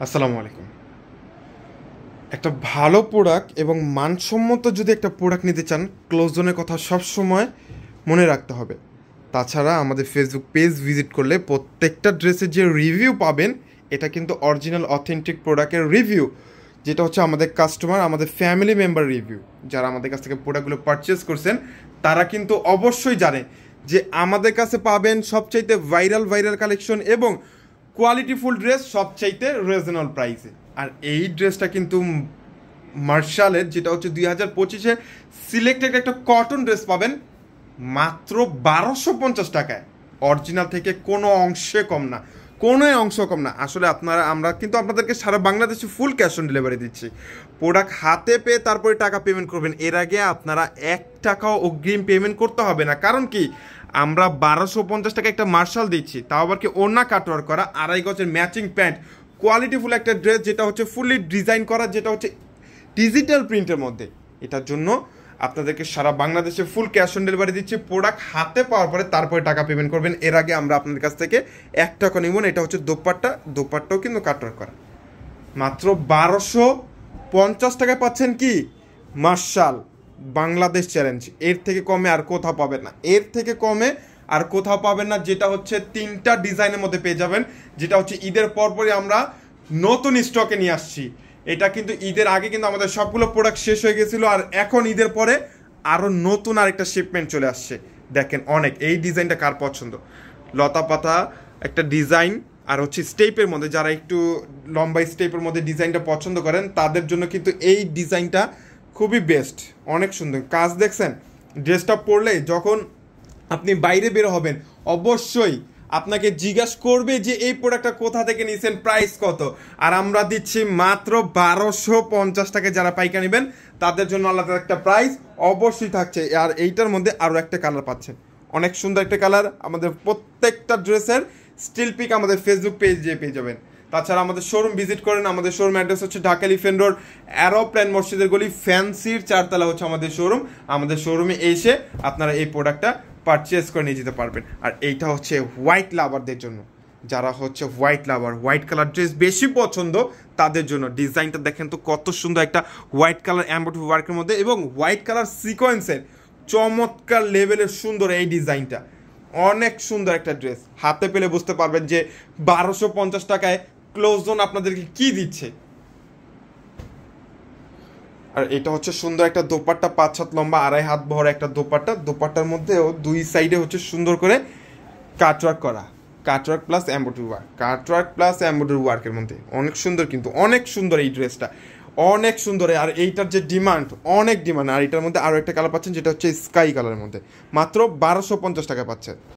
আসসালামু আলাইকুম। একটা ভালো প্রোডাক্ট এবং মানসম্মত যদি একটা প্রোডাক্ট নিতে চান, ক্লোজ জোনের কথা সবসময় মনে রাখতে হবে। তাছাড়া আমাদের ফেসবুক পেজ ভিজিট করলে প্রত্যেকটা ড্রেসের যে রিভিউ পাবেন, এটা কিন্তু অরিজিনাল অথেন্টিক প্রোডাক্টের রিভিউ, যেটা হচ্ছে আমাদের কাস্টমার, আমাদের ফ্যামিলি মেম্বার রিভিউ। যারা আমাদের কাছ থেকে প্রোডাক্টগুলো পারচেস করছেন তারা কিন্তু অবশ্যই জানে যে আমাদের কাছে পাবেন সবচাইতে ভাইরাল কালেকশন এবং কোয়ালিটিফুল ড্রেস সবচাইতে রিজনেবল প্রাইসে। আর এই ড্রেসটা কিন্তু মার্শালের, যেটা হচ্ছে 2025-এ সিলেক্টেড একটা কটন ড্রেস পাবেন মাত্র 1250 টাকায়। অরিজিনাল থেকে কোনো অংশে কম না, কোনো অংশ কম না। আসলে আমরা কিন্তু আপনাদেরকে সারা বাংলাদেশে ফুল ক্যাশ অন ডেলিভারি দিচ্ছি। প্রোডাক্ট হাতে পেয়ে তারপরে টাকা পেমেন্ট করবেন, এর আগে আপনারা 1 টাকাও অগ্রিম পেমেন্ট করতে হবে না। কারণ কি, আমরা 1250 টাকা একটা মার্শাল দিচ্ছি, তাও আবার কি ওড়না কাটওয়ার করা, 2.5 গজের ম্যাচিং প্যান্ট, কোয়ালিটিফুল একটা ড্রেস, যেটা হচ্ছে ফুললি ডিজাইন করা, যেটা হচ্ছে ডিজিটাল প্রিন্টের মধ্যে। এটার জন্য আপনাদেরকে সারা বাংলাদেশে ফুল ক্যাশ অন ডেলিভারি দিচ্ছি। প্রোডাক্ট হাতে পাওয়ার পরে তারপরে টাকা পেমেন্ট করবেন, এর আগে আমরা আপনাদের কাছ থেকে 1 টাকা নিব না। এটা হচ্ছে দোপাট্টাও কিন্তু কাটওয়ার করা। মাত্র 1250 টাকায় পাচ্ছেন কি মার্শাল বাংলাদেশ চ্যালেঞ্জ। এর থেকে কমে আর কোথাও পাবেন না, এর থেকে কমে আর কোথাও পাবেন না। যেটা হচ্ছে 3টা ডিজাইনের মধ্যে পেয়ে যাবেন, যেটা হচ্ছে ঈদের পরপরই আমরা নতুন স্টকে নিয়ে আসছি। এটা কিন্তু ঈদের আগে কিন্তু আমাদের সবগুলো প্রোডাক্ট শেষ হয়ে গেছিলো, আর এখন ঈদের পরে আরও নতুন আরেকটা শিপমেন্ট চলে আসছে। দেখেন অনেক, এই ডিজাইনটা কার পছন্দ, লতা পাতা একটা ডিজাইন আর হচ্ছে স্টেপের মধ্যে, যারা একটু লম্বা স্টেপের মধ্যে ডিজাইনটা পছন্দ করেন তাদের জন্য কিন্তু এই ডিজাইনটা খুবই বেস্ট। অনেক সুন্দর কাজ দেখছেন। ড্রেসটা পরলে যখন আপনি বাইরে বের হবেন অবশ্যই আপনাকে জিজ্ঞাসা করবে যে এই প্রোডাক্টটা কোথা থেকে নিয়েছেন, প্রাইস কত। আর আমরা দিচ্ছি মাত্র 1250 টাকায়। যারা পাইকারি নেবেন তাদের জন্য আলাদা একটা প্রাইস অবশ্যই থাকছে। আর এইটার মধ্যে আরও একটা কালার পাচ্ছেন, অনেক সুন্দর একটা কালার। আমাদের প্রত্যেকটা ড্রেসের স্টিল পিক আমাদের ফেসবুক পেজে পেয়ে যাবেন। তাছাড়া আমাদের শোরুম ভিজিট করেন। আমাদের শোরুম অ্যাড্রেস হচ্ছে ঢাকা এলিফ্যান্ট রোড, অ্যারোপ্লেন মসজিদের গলি, ফ্যান্সির 4তলা হচ্ছে আমাদের শোরুম। আমাদের শোরুমে এসে আপনারা এই প্রোডাক্টটা পারচেস করে নিয়ে যেতে পারবেন। আর এইটা হচ্ছে হোয়াইট লাভারদের জন্য, যারা হচ্ছে হোয়াইট লাভার, হোয়াইট কালার ড্রেস বেশি পছন্দ তাদের জন্য। ডিজাইনটা দেখেন তো কত সুন্দর, একটা হোয়াইট কালার এমব্রয়ডারি ওয়ার্কের মধ্যে এবং হোয়াইট কালার সিকোয়েন্সের চমৎকার লেভেলের সুন্দর এই ডিজাইনটা। অনেক সুন্দর একটা ড্রেস, হাতে পেলে বুঝতে পারবেন যে 1250 টাকায় ক্লোজ জোন আপনাদেরকে কি দিচ্ছে। আর এটা হচ্ছে সুন্দর একটা দোপাট্টা, 5 হাত লম্বা, 2.5 হাত বহর একটা দোপাট্টা। দোপাট্টার মধ্যেও 2 সাইডে হচ্ছে সুন্দর করে কাটওয়ার্ক করা, cutwork plus embroidery work, cutwork plus embroidery ওয়ার্কের মধ্যে অনেক সুন্দর, কিন্তু অনেক সুন্দর এই ড্রেসটা, অনেক সুন্দর। আর এইটার যে ডিমান্ড, অনেক ডিমান্ড। আর এটার মধ্যে আরও একটা কালার পাচ্ছেন, যেটা হচ্ছে স্কাই কালারের মধ্যে, মাত্র 1250 টাকা পাচ্ছেন।